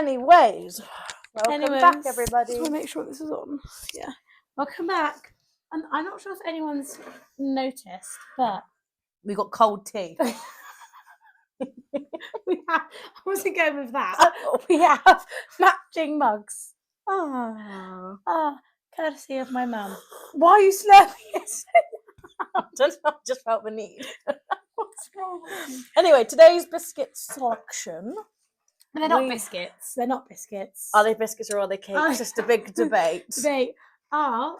Anyways, welcome back, everybody. Just want to make sure this is on. Yeah. Welcome back. And I'm not sure if anyone's noticed, but we got cold tea. we have. I wasn't going with that. We have matching mugs. Courtesy of my mum. Why are you slurping it? I don't know. I just felt the need. What's wrong with you? Anyway, today's biscuit selection. They're not biscuits. They're not biscuits. Are they biscuits or are they cakes? Just a big debate. They are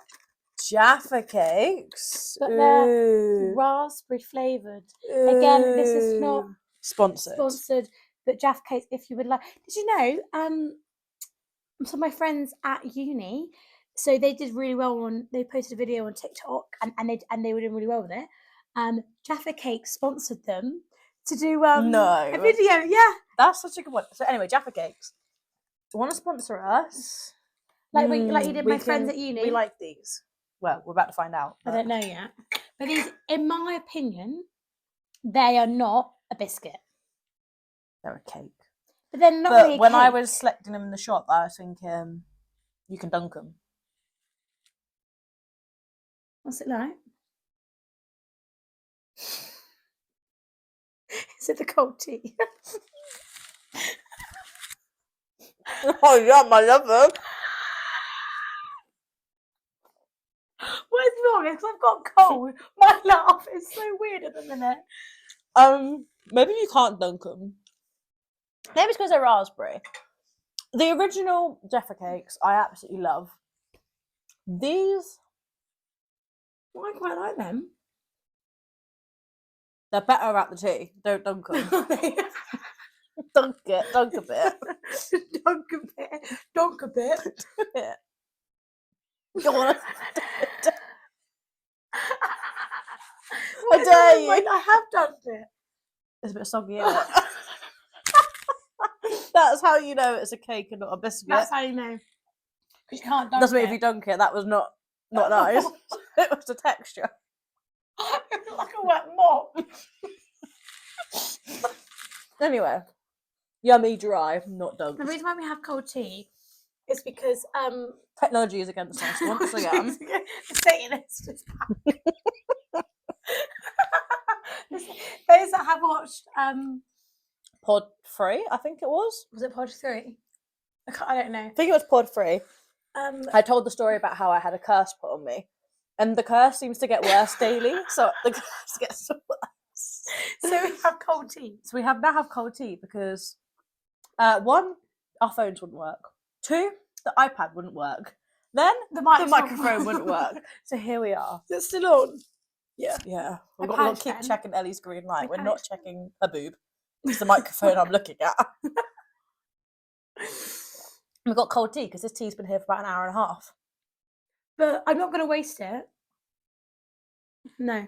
Jaffa Cakes. But they're raspberry flavoured. Again, this is not sponsored, but Jaffa Cakes, if you would like. Did you know, some of my friends at uni, so they did really well they posted a video on TikTok and they were doing really well with it. Jaffa Cakes sponsored them to do a video. Yeah. That's such a good one. So anyway, Jaffa Cakes. Want to sponsor us? Like you did my friends at uni. We like these. Well, we're about to find out. I don't know yet. But these, in my opinion, they are not a biscuit. They're a cake. But they're not really a when cake. I was selecting them in the shop, I was thinking, you can dunk them. What's it like? Is it the cold tea? Oh, yum, I love them. What's wrong? Because I've got cold. My laugh is so weird at the minute. Maybe you can't dunk them. Maybe it's because they're raspberry. The original Jaffa Cakes, I absolutely love. These, I quite like them. They're better at the tea. Don't dunk them. Dunk a bit. Dunk a bit. Dunk a bit. Go on. I dare you. I have dunked it. It's a bit soggy, isn't it? That's how you know it's a cake and not a biscuit. That's how you know. Because you can't dunk Doesn't mean if you dunk it, that was not nice. It was the texture. It was like a wet mop. Anyway, yummy, dry, not dunked. The reason why we have cold tea is because technology is against us once again. The Satanist is back. Those that have watched Pod 3, I think it was. Was it Pod 3? I don't know. I think it was Pod 3. I told the story about how I had a curse put on me. And the curse seems to get worse daily. So the curse gets worse. So we have cold tea. So we now have cold tea because 1, our phones wouldn't work. 2, the iPad wouldn't work. Then the microphone wouldn't work. So here we are. Is it still on? Yeah. Yeah. We've got to keep checking Ellie's green light. We're not checking her boob. It's the microphone I'm looking at. We've got cold tea because this tea's been here for about an hour and a half. But I'm not going to waste it. No.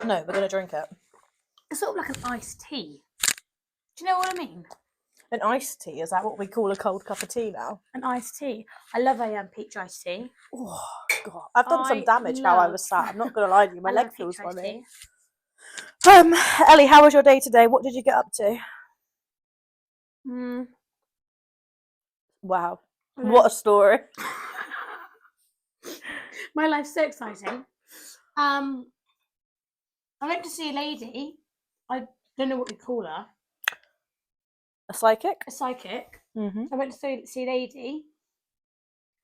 No, we're going to drink it. It's sort of like an iced tea. Do you know what I mean? An iced tea? Is that what we call a cold cup of tea now? An iced tea. I love a peach iced tea. Oh, God. I've done some damage how I was sat. I'm not going to lie to you. My leg feels funny. Ellie, how was your day today? What did you get up to? Wow. What a story. My life's so exciting. I went to see a lady. I don't know what we call her. A psychic? A psychic. Mm-hmm. I went to see a lady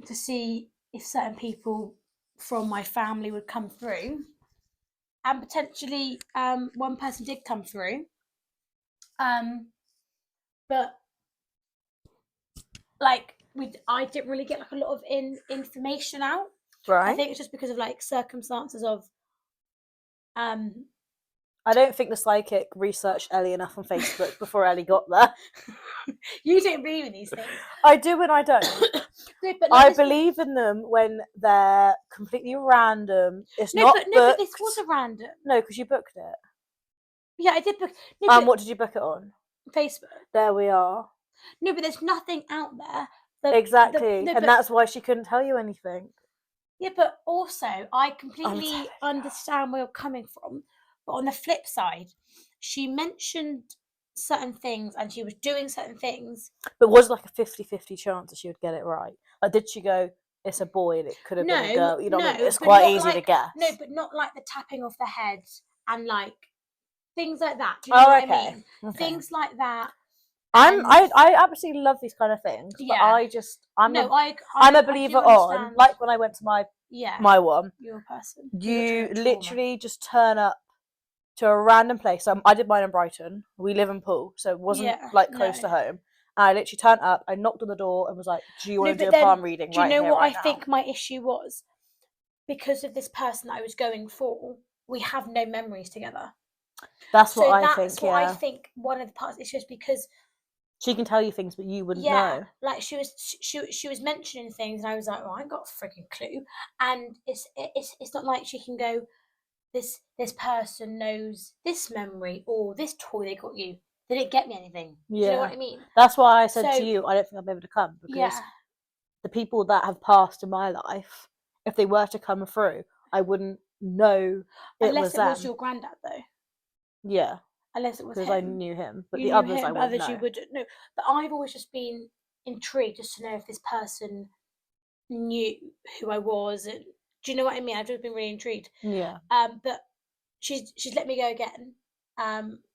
to see if certain people from my family would come through. And potentially one person did come through. But I didn't really get a lot of information out. Right. I think it's just because of circumstances of I don't think the psychic researched Ellie enough on Facebook before Ellie got there. You don't believe in these things. I do and I don't. No, but I believe in them when they're completely random. It's not booked. But this was a random. No, because you booked it. Yeah, I did book. No, what did you book it on? Facebook. There we are. No, but there's nothing out there. Exactly. And that's why she couldn't tell you anything. Yeah, but also I completely understand where you're coming from. But on the flip side, she mentioned certain things and she was doing certain things. But was it like a 50-50 chance that she would get it right? Like, did she go, it's a boy and it could have been a girl? You know what I mean? It's but quite not easy to like- guess. No, but not like the tapping of the head and like things like that. Do you know what I mean? Okay. Things like that. I absolutely love these kind of things, but I'm a believer on, like when I went to my one. You're a person. You literally just turn up to a random place. I did mine in Brighton. We live in Poole, so it wasn't like close to home. And I literally turned up, I knocked on the door and was like, do you want to do a palm reading right here, right now? Do you know what I think my issue was? Because of this person that I was going for, we have no memories together. That's what I think, That's what I think one of the parts is just because she can tell you things, but you wouldn't know. Like she was mentioning things, and I was like, "Oh, I ain't got a freaking clue." And it's not like she can go, "This person knows this memory or this toy they got you." They didn't get me anything. Do you know what I mean? That's why I said to you, I don't think I'll be able to come because the people that have passed in my life, if they were to come through, I wouldn't know unless it was your granddad, though. Yeah. Unless it was because I knew him, but you the others him, I wouldn't know. You wouldn't know. But I've always just been intrigued just to know if this person knew who I was. And do you know what I mean? I've just been really intrigued. Yeah. But she's let me go again.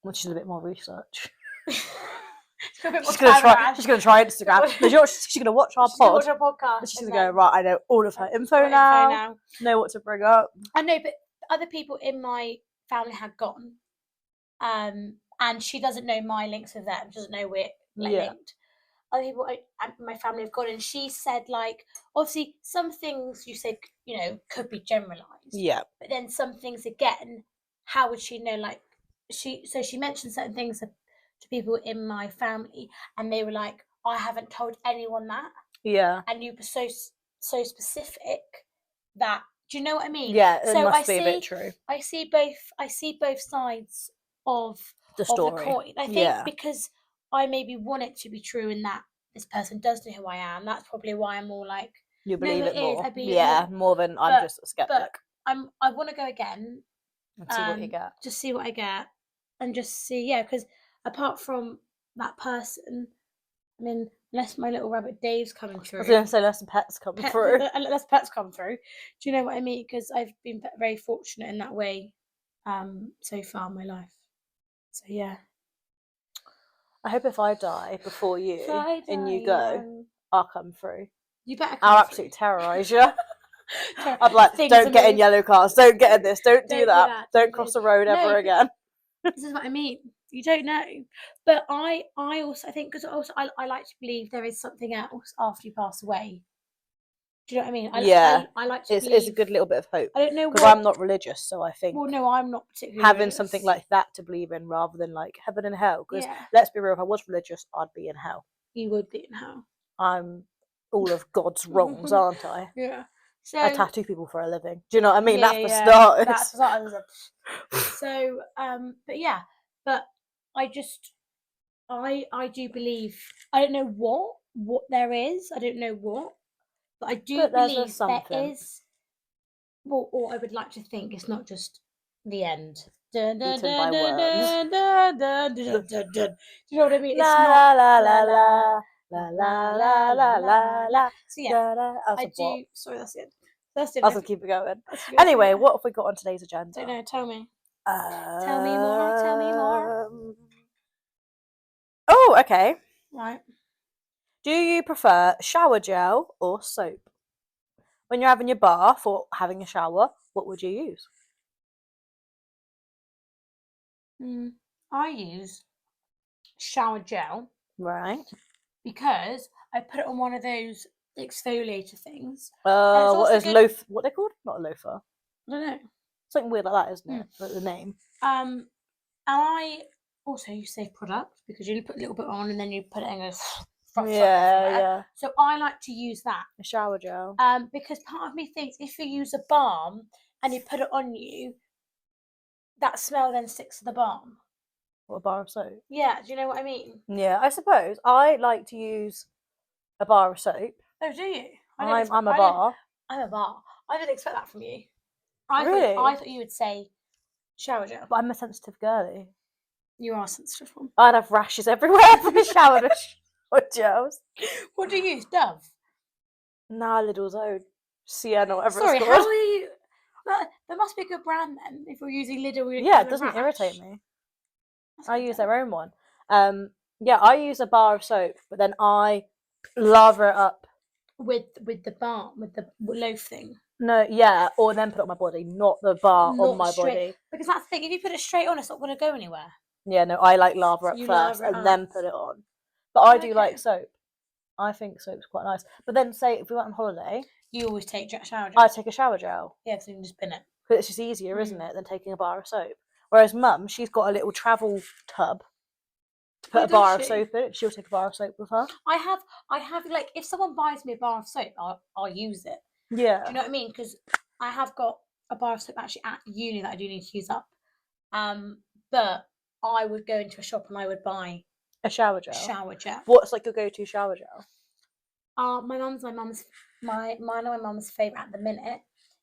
Which is a bit more research. She's gonna try Instagram. She's gonna watch our pod. Podcast. She's gonna go, right, I know all of her info now. Know what to bring up. I know, but other people in my family had gone. And she doesn't know my links with them. She doesn't know we're linked. Other people in my family have gone, and she said, like, obviously some things you said, could be generalised. Yeah. But then some things again, how would she know? Like, she mentioned certain things to people in my family, and they were like, I haven't told anyone that. Yeah. And you were so specific that, do you know what I mean? Yeah, it must be a bit true. I see both sides of the coin. I think because I maybe want it to be true in that this person does know who I am. That's probably why I'm more like you believe it more. I believe it more than I'm just a skeptic. But I want to go again and see what you get. Just see what I get and just see. Because apart from that person, I mean, unless my little rabbit Dave's coming through. I was going to say unless the pets come through. Unless pets come through. Do you know what I mean? Because I've been very fortunate in that way so far in my life. So yeah. I hope if I die before you and you go, I'll come through. You better come I'll absolutely terrorise you. I'd be like, Things don't get in yellow cars, don't get in this, don't do that, don't cross the road ever again. This is what I mean. You don't know. But I also think, because also I like to believe there is something else after you pass away. Do you know what I mean? I like to believe. It's a good little bit of hope. I don't know, because I'm not religious, so I think. Well, no, I'm not particularly having religious. Something like that to believe in rather than like heaven and hell. Because let's be real, if I was religious, I'd be in hell. You would be in hell. I'm all of God's wrongs, aren't I? Yeah. So I tattoo people for a living. Do you know what I mean? That's for starters. That's for starters. So, but I just, I do believe. I don't know what there is. I don't know what. But I do believe there is. Well, or I would like to think it's not just the end. Dun, dun, dun, dun, dun, dun, dun, dun, dun, dun. Do you know what I mean? It's la la la la la la la la la la. So yeah, I do. Sorry, that's it. That's it. I'll just keep it going. Anyway, what have we got on today's agenda? Don't know. Tell me. Tell me more. Tell me more. Oh, okay. Right. Do you prefer shower gel or soap? When you're having your bath or having a shower, what would you use? I use shower gel. Right. Because I put it on one of those exfoliator things. What are they called? Not a loafer. I don't know. Something weird like that, isn't it? Like the name. And I also use safe product because you put a little bit on and then you put it in yeah. So I like to use that. A shower gel. Because part of me thinks if you use a balm and you put it on you, that smell then sticks to the balm. What, a bar of soap? Yeah, do you know what I mean? Yeah, I suppose. I like to use a bar of soap. Oh, do you? I'm a bar. I'm a bar. I didn't expect that from you. Really? I thought you would say shower gel. But I'm a sensitive girly. You are sensitive one. I'd have rashes everywhere from a shower or gels. What do you use? Dove? Nah, Lidl's own. Sienna, whatever Sorry, it's called. how are you? There must be a good brand then if you're using Lidl. Yeah, it doesn't irritate me. I use their own one. Yeah, I use a bar of soap, but then I lather it up with the loaf thing. No, yeah, or then put it on my body, not the bar on my body. Because that's the thing. If you put it straight on, it's not going to go anywhere. Yeah, no, I like lather it first and then put it on. But I do like soap. I think soap's quite nice. But then, say if we went on holiday, you always take shower gel. I take a shower gel. Yeah, so you can just bin it. But it's just easier, isn't it, than taking a bar of soap? Whereas Mum, she's got a little travel tub to put a bar of soap in. She'll take a bar of soap with her. I have like if someone buys me a bar of soap, I'll use it. Yeah. Do you know what I mean? Because I have got a bar of soap actually at uni that I do need to use up. But I would go into a shop and I would buy a shower gel. What's like your go-to shower gel? Mine and my mum's favourite at the minute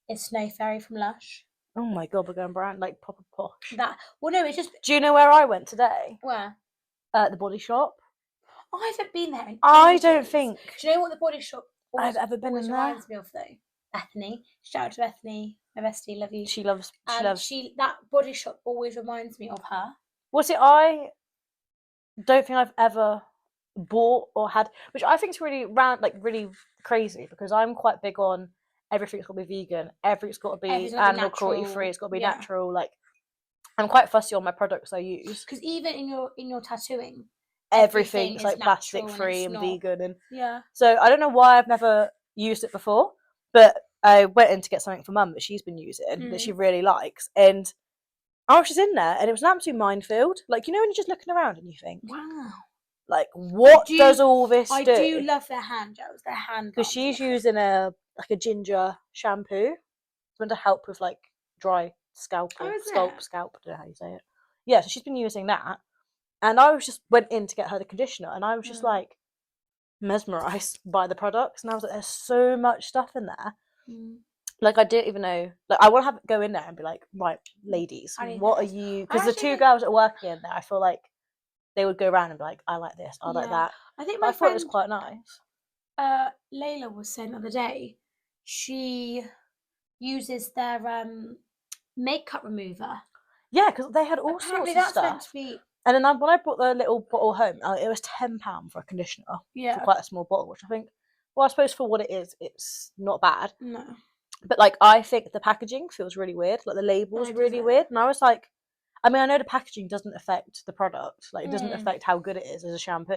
is Snow Fairy from Lush. Oh my god, we're going brand like proper posh. No, it's just. Do you know where I went today? Where? The Body Shop. I haven't been there. I don't think. Do you know what the Body Shop? I've ever been in there. Reminds me of though. Bethany. Shout out to Bethany. My bestie, love you. She loves. That Body Shop always reminds me of her. Was it? I don't think I've ever bought or had, which I think is really really crazy because I'm quite big on everything's got to be vegan, everything's got to be animal cruelty free, it's got to be natural. Like I'm quite fussy on my products I use because even in your tattooing, everything's like plastic free and vegan, and so I don't know why I've never used it before, but I went in to get something for Mum that she's been using that she really likes, and I was just in there and it was an absolute minefield. Like, you know when you're just looking around and you think, wow, like what does all this do? I do love their hand gels, because she's using a ginger shampoo. It's meant to help with like dry scalp, I don't know how you say it. Yeah, so she's been using that, and I just went in to get her the conditioner, and I was just like mesmerised by the products, and I was like, there's so much stuff in there. Like I didn't even know. Like I want to go in there and be like, right, ladies, what are you? Because the two girls that are working in there, I feel like they would go around and be like, I like this, I like that. I think I thought it was quite nice. Layla was saying the other day, she uses their makeup remover. Yeah, because they had all sorts of stuff. Meant to be... And then when I brought the little bottle home, it was £10 for a conditioner. Yeah, for quite a small bottle, which I think, well, I suppose for what it is, it's not bad. No. But like, I think the packaging feels really weird. Like the label's really weird, and I was like, I mean, I know the packaging doesn't affect the product, like it doesn't affect how good it is as a shampoo.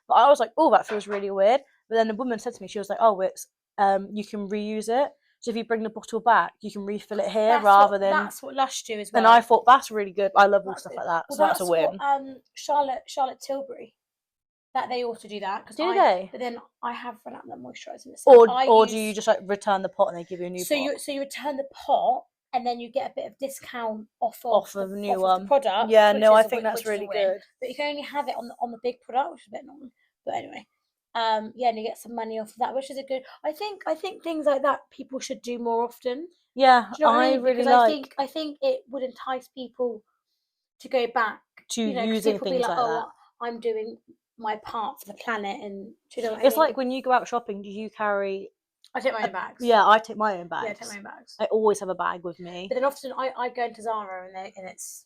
But I was like, oh, that feels really weird. But then the woman said to me, she was like, oh, it's you can reuse it. So if you bring the bottle back, you can refill it here than. That's what Lush do as well. And I thought that's really good. I love all stuff like that. Well, so that's a win. What, Charlotte Tilbury, that they also do that. Do they? But then I have run out of that moisturiser. Or do you just like return the pot and they give you a new pot? So you return the pot and then you get a bit of discount off of the product. Yeah, no, I think that's really good. But you can only have it on the big product, which is a bit annoying. But anyway. And you get some money off of that, which is a good. I think things like that people should do more often. Yeah, do you know I really like. I think it would entice people to go back to using things like that. I'm doing my part for the planet, and do you know what it's like when you go out shopping. Do you carry? I take my own bags. Yeah, I take my own bags. Yeah, I take my own bags. I always have a bag with me. But then often I go into Zara and it's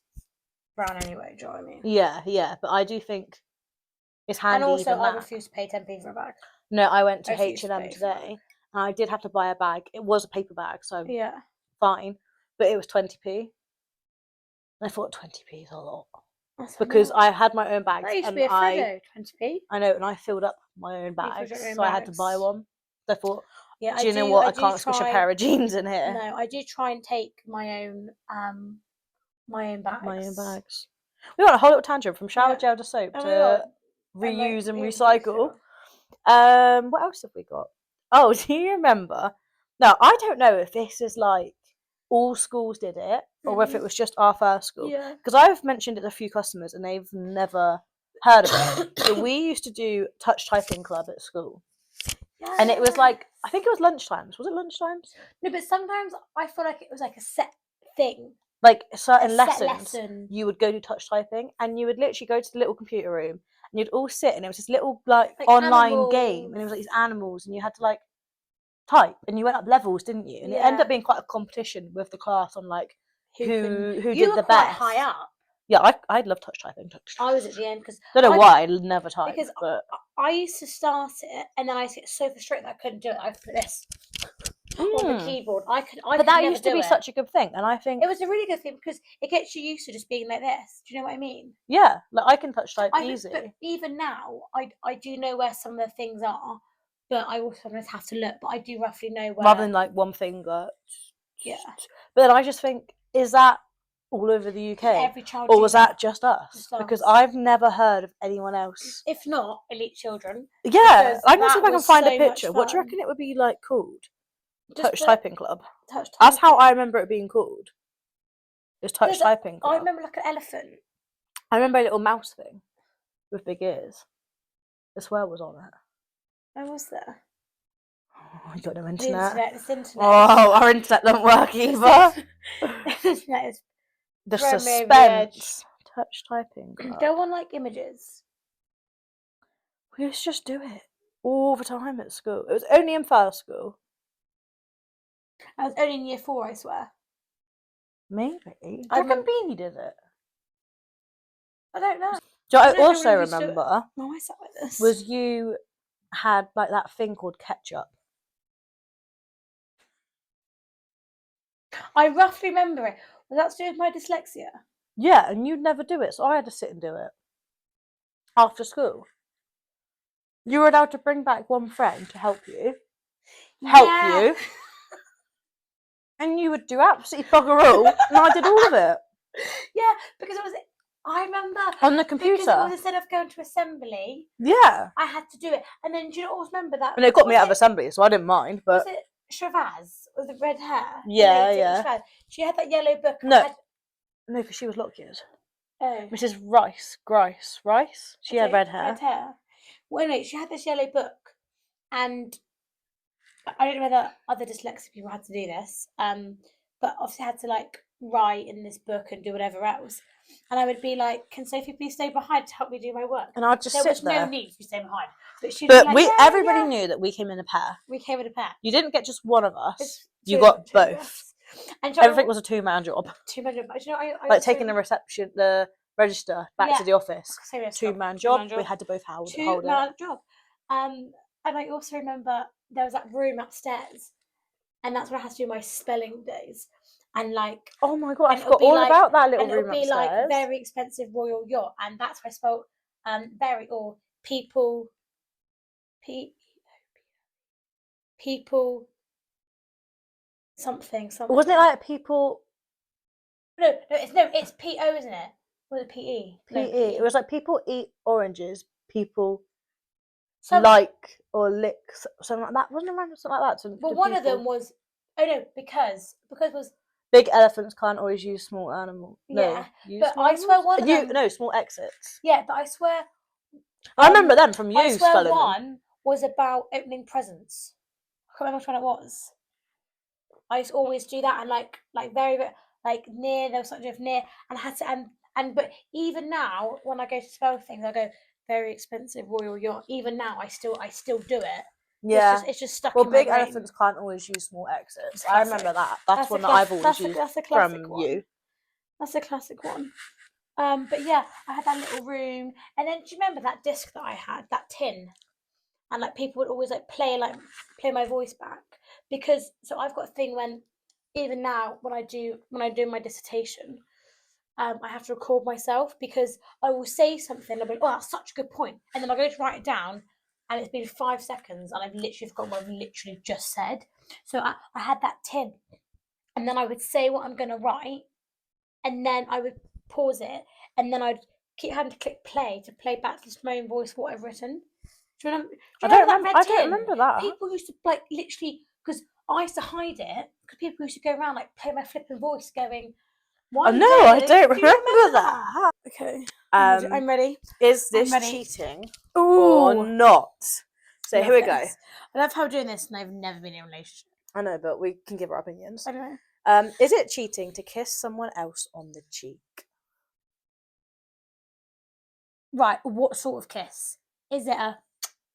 brown anyway. Do you know what I mean? Yeah, but I do think. It's handy. And also, I refuse to pay 10p for a bag. No, I went to H&M today, and I did have to buy a bag. It was a paper bag, so fine, but it was 20p. I thought 20p is a lot because I had my own bags. That used to be a Freddo, 20p. I know, and I filled up my own bags, so I had to buy one. So I thought, do you know what? I can't squish a pair of jeans in here. No, I do try and take my own bags. My own bags. We got a whole little tangent from shower gel to soap to reuse and recycle. What else have we got? Oh, do you remember? Now, I don't know if this is like all schools did it or if it was just our first school. Because I've mentioned it to a few customers and they've never heard of it. So we used to do touch typing club at school. And it was like, I think it was lunchtimes. Was it lunchtimes? No, but sometimes I feel like it was like a set thing. like certain lessons, you would go to touch typing, and you would literally go to the little computer room, and you'd all sit, and it was this little like online animals. game, and it was like these animals, and you had to like type, and you went up levels, didn't you? And it ended up being quite a competition with the class on like who did the best. High up. Yeah, I'd love touch typing. I was at the end because don't know why I never typed. Because but I used to start it, and then I used to get so frustrated that I couldn't do it. I put this on the keyboard. But that used to be such a good thing, and I think it was a really good thing because it gets you used to just being like this. Do you know what I mean? Yeah, like I can touch type easily. But even now, I do know where some of the things are, but I also sometimes have to look. But I do roughly know where. Rather than like one finger. Yeah. But then I just think, is that all over the UK? Every child. Or was that just us? Because I've never heard of anyone else. If not, Elite Children. Yeah, I can see if I can find a picture. What do you reckon it would be like called? Touch Typing Club. That's how I remember it being called. It was Touch Typing Club. I remember like an elephant. I remember a little mouse thing with big ears. The swear was on it. Where was there? Oh, you got no internet. This internet. Oh, our internet don't work either. Internet is the suspense. Touch Typing Club. Go on like images. We used to just do it all the time at school. It was only in first school. I was only in year 4, I swear. Maybe. I reckon Beanie did it. I don't know. Do I also remember? No, I sat like this. Was you had like that thing called ketchup? I roughly remember it. Was that to do with my dyslexia? Yeah, and you'd never do it, so I had to sit and do it after school. You were allowed to bring back one friend to help you. And you would do absolutely bugger all, and I did all of it. Yeah, because I remember on the computer. Because it was instead of going to assembly. Yeah. I had to do it, and then do you always remember that? And it got me out of assembly, so I didn't mind. But was it Shavaz with the red hair? Yeah, yeah. She had that yellow book. No, because she was Lockyer's. Oh. Mrs. Rice. She had red hair. Red hair. Well, anyway, she had this yellow book, and I don't know whether other dyslexic people had to do this, but obviously had to like write in this book and do whatever else. And I would be like, "Can Sophie please stay behind to help me do my work?" And I'd just sit there. There was no need to stay behind. Everybody knew that we came in a pair. We came in a pair. You didn't get just one of us. You got both. And everything was a 2-man job. 2-man job. You know, I like taking the register back to the office. 2-man job. We had to both hold it. 2-man job. And I also remember there was that room upstairs, and that's where I had to do my spelling days. And like, oh my god, I forgot all about that little room upstairs. And it would be like very expensive royal yacht, and that's where I spelled very or people something. Wasn't it like people? No, it's PO, isn't it? Was it PE? PE. It was like people eat oranges. People like or lick something like that. Wasn't it something like that? Well, one of them was. Oh no, because was. Big elephants can't always use small animals. Yeah, but I swear one of them. No, small exits. Yeah, but I swear. I remember them from you. I swear one was about opening presents. I can't remember which one it was. I used to always do that, and like very like near. There was something of near, and I had to but even now when I go to spell things, I go very expensive royal yacht. Even now, I still do it. Yeah, it's just stuck. Well, in my big brain. elephants can't always use small exits. I remember that. That's one that I've always used from you. That's a classic one. But yeah, I had that little room, and then do you remember that disc that I had, that tin, and like people would always like play my voice back because so I've got a thing when even now when I do my dissertation, I have to record myself because I will say something. I'll be like, oh, that's such a good point, and then I go to write it down. And it's been 5 seconds, and I've literally forgotten what I've literally just said. So I had that tin, and then I would say what I'm going to write, and then I would pause it, and then I'd keep having to click play to play back to my own voice what I've written. Do you remember? I don't remember that. People used to like literally because I used to hide it because people used to go around like play my flipping voice going. No, I don't remember that. Okay. I'm ready. Is this cheating or not? So here we go. I love how we're doing this, and I've never been in a relationship. I know, but we can give our opinions. I don't know. Is it cheating to kiss someone else on the cheek? Right, what sort of kiss? Is it a,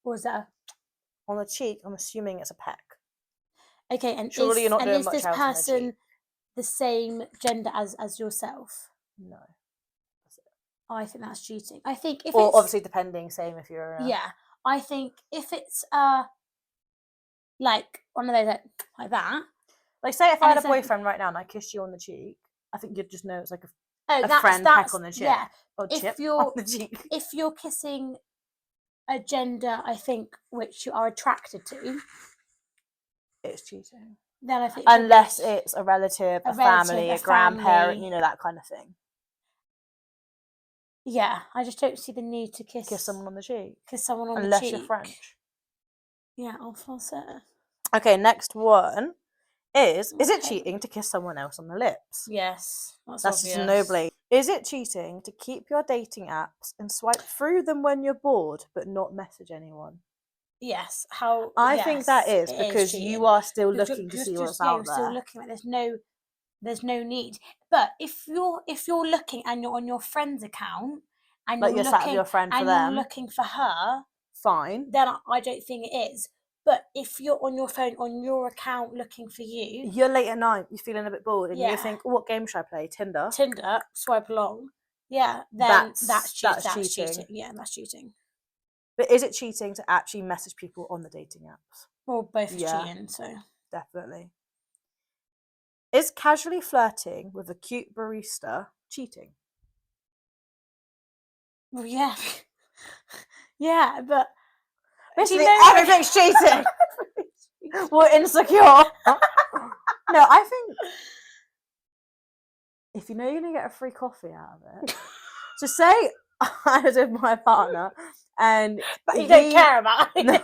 or is it a? On the cheek, I'm assuming it's a peck. Okay, and surely you're not doing much this else on the person cheek. the same gender as yourself? No. I think that's cheating. I think if or it's... obviously depending, same if you're... Yeah, I think if it's like one of those like that. Like say if I had a boyfriend right now and I kissed you on the cheek, I think you'd just know it's like a friend peck on the cheek. Yeah. Or chip on the cheek. If you're kissing a gender, I think, which you are attracted to, it's cheating. Then I think unless it's a relative, a family, a grandparent, you know, that kind of thing. Yeah, I just don't see the need to kiss someone on the cheek. Kiss someone on unless the cheek. Unless you're French. Yeah, I'll force it. Okay, next one is it cheating to kiss someone else on the lips? Yes, that's just a no-brainer. Is it cheating to keep your dating apps and swipe through them when you're bored but not message anyone? Yes. I think that is because you are still looking to see what's out there. You're still looking, like there's no need. But if you're looking and you're on your friend's account and like you're sat with your friend for them, you're looking for her, fine. Then I don't think it is. But if you're on your phone on your account looking for you, you're late at night, you're feeling a bit bored, and you think, oh, what game should I play? Tinder, swipe along. Yeah, then that's cheating. Yeah, that's cheating. But is it cheating to actually message people on the dating apps? Well, both cheating, so definitely. Is casually flirting with a cute barista cheating? Well, yeah. Yeah, but basically everything's cheating. We're insecure. No, I think if you know you're gonna get a free coffee out of it, just say I was with my partner and but you don't care about it. No.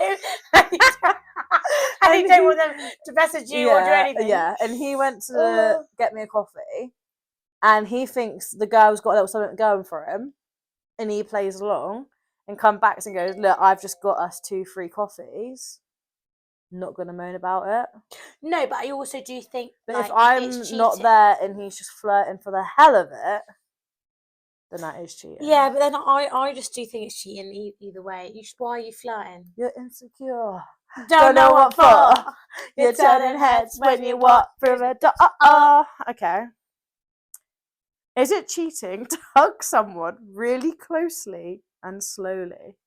And you don't want them to message you or do anything. Yeah, and he went to get me a coffee and he thinks the girl's got a little something going for him and he plays along and comes back and goes, look, I've just got us 2 free coffees. Not going to moan about it. No, but I also do think... But if I'm not there and he's just flirting for the hell of it, then that is cheating. Yeah, but then I just do think it's cheating either way. Why are you flirting? You're insecure. Don't know what for. You're turning heads when you walk through a door. Okay. Is it cheating to hug someone really closely and slowly?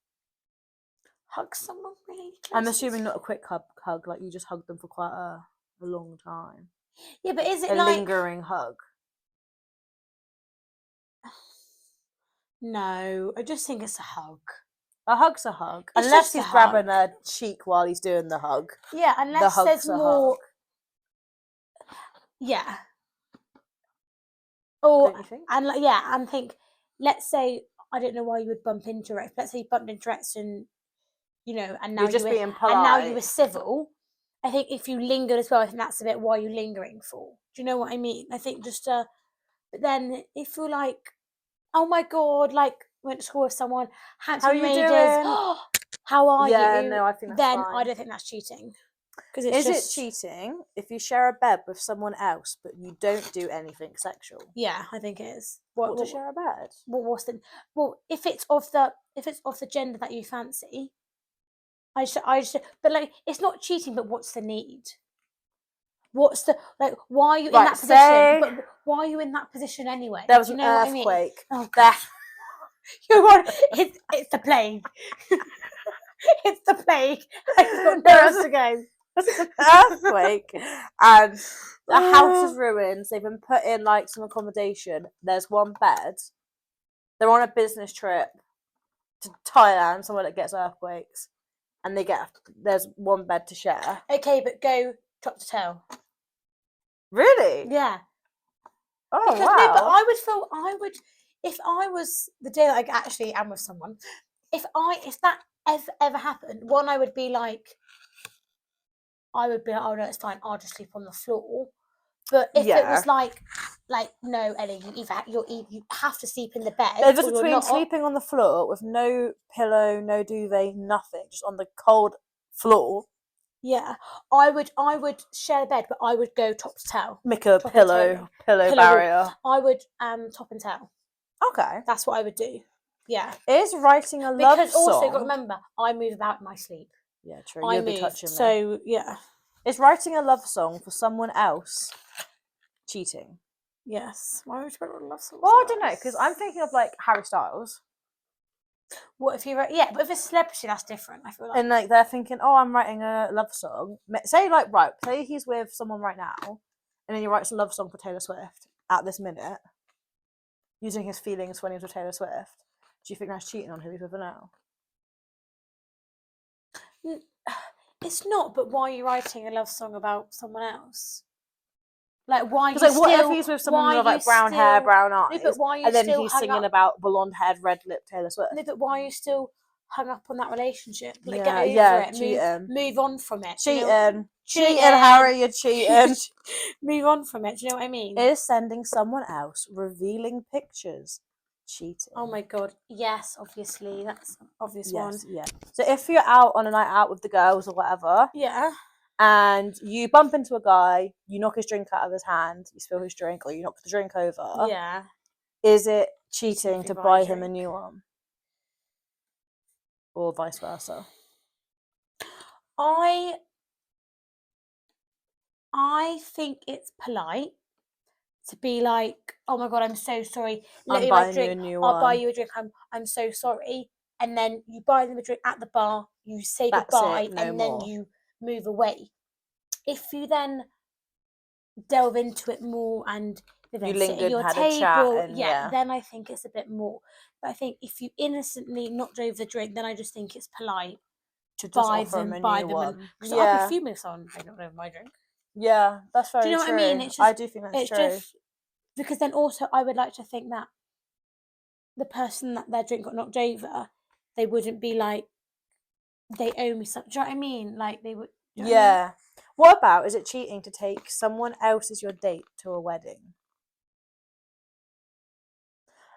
Hug someone really closely? I'm assuming not a quick hug, like you just hug them for quite a long time. Yeah, but is it a lingering hug? No, I just think it's a hug. A hug's a hug. Unless he's grabbing her cheek while he's doing the hug. Yeah, unless there's more... Yeah. Or, don't you think? And think, let's say, I don't know why you would bump into Rex. Let's say you bumped into Rex and, you know, and now you're being polite. And now you were civil. I think if you lingered as well, I think that's a bit why you're lingering for. Do you know what I mean? I think just, but then if you're like, oh my God, like, went to school with someone, how you doing? How are you? Yeah, no, I think that's then fine. I don't think that's cheating. Is it cheating if you share a bed with someone else but you don't do anything sexual? Yeah, I think it is. What to share a bed? If it's of the gender that you fancy, I just but like it's not cheating, but what's the need? What's the why are you in that position? But why are you in that position anyway? There was an earthquake. I mean? Oh, you're on. It's the plague. It's the plague. I've got nowhere else to go. An earthquake and the house is ruined. They've been put in like some accommodation. There's one bed. They're on a business trip to Thailand, somewhere that gets earthquakes, and there's one bed to share. Okay, but go top to tail. Really? Yeah. Oh, because, wow. No, but I would if I was the day that I actually am with someone. If that ever happened, I would be like, oh no, it's fine. I'll just sleep on the floor. But if it was like no, Ellie, you have to sleep in the bed. There's just between sleeping on the floor with no pillow, no duvet, nothing, just on the cold floor, Yeah, I would share the bed, but I would go top to tail. Make a pillow barrier. I would top and tail. Okay. That's what I would do. Yeah. Is writing a love song... Because also, got to remember, I move about in my sleep. Yeah, true. You'll be touching me. So, yeah. Is writing a love song for someone else cheating? Yes. Why would you write a love song? Well, I don't know, because I'm thinking of, like, Harry Styles. What if you write... Yeah, but if it's a celebrity, that's different, I feel like. And, like, they're thinking, oh, I'm writing a love song. Say, like, right, say he's with someone right now, and then he writes a love song for Taylor Swift at this minute, using his feelings when he was with Taylor Swift. Do you think that's cheating on who he's with now? It's not, but why are you writing a love song about someone else? Like, why? Because like, what if he's with someone with like brown hair, brown eyes, no, but why are you and then still he's singing about blonde-haired, red-lipped Taylor Swift? No, but why are you still hung up on that relationship? Like, yeah, get over it. Cheating. Move on from it. Cheating, Harry, you're cheating. Move on from it. Do you know what I mean? Is sending someone else revealing pictures cheating? Oh my god, yes, obviously, that's an obvious one. Yeah. So if you're out on a night out with the girls or whatever, yeah, and you bump into a guy, you knock his drink out of his hand, you spill his drink, or you knock the drink over. Yeah. Is it cheating to buy him a new one? Or vice versa? I think it's polite to be like, oh my god, I'm so sorry. Let me buy you a new one. I'll buy you a drink. I'm so sorry. And then you buy them a drink at the bar, you say goodbye, and then you move away. If you then delve into it more and you lingered and had a chat, and then I think it's a bit more. But I think if you innocently knocked over the drink, then I just think it's polite to buy them a new one. Because I'd be fuming if someone knocked over my drink. Yeah, that's very true. Do you know what I mean? It's just, I do think that's true. Because then also I would like to think that the person that their drink got knocked over, they wouldn't be like, they owe me something. Do you know what I mean? Like they would. Yeah. What about, is it cheating to take someone else as your date to a wedding?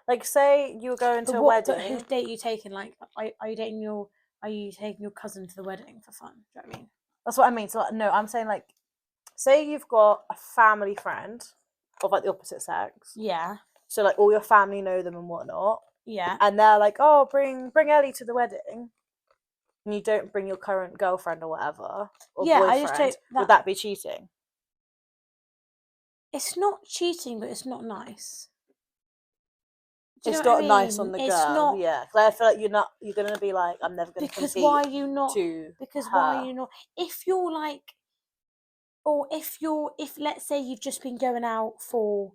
Like, say you were going to a wedding. But whose date are you taking? Like, are you taking your cousin to the wedding for fun? Do you know what I mean? That's what I mean. So, like, no, I'm saying, like, say you've got a family friend of, like, the opposite sex. Yeah. So, like, all your family know them and whatnot. Yeah. And they're like, oh, bring Ellie to the wedding. And you don't bring your current girlfriend or whatever, or boyfriend. I just don't, would that be cheating? It's not cheating, but it's not nice. It's not nice on the girl, yeah. Because I feel like you're gonna be like, I'm never gonna compete. Because why are you not? Because why are you not? If you're like, or if let's say you've just been going out for,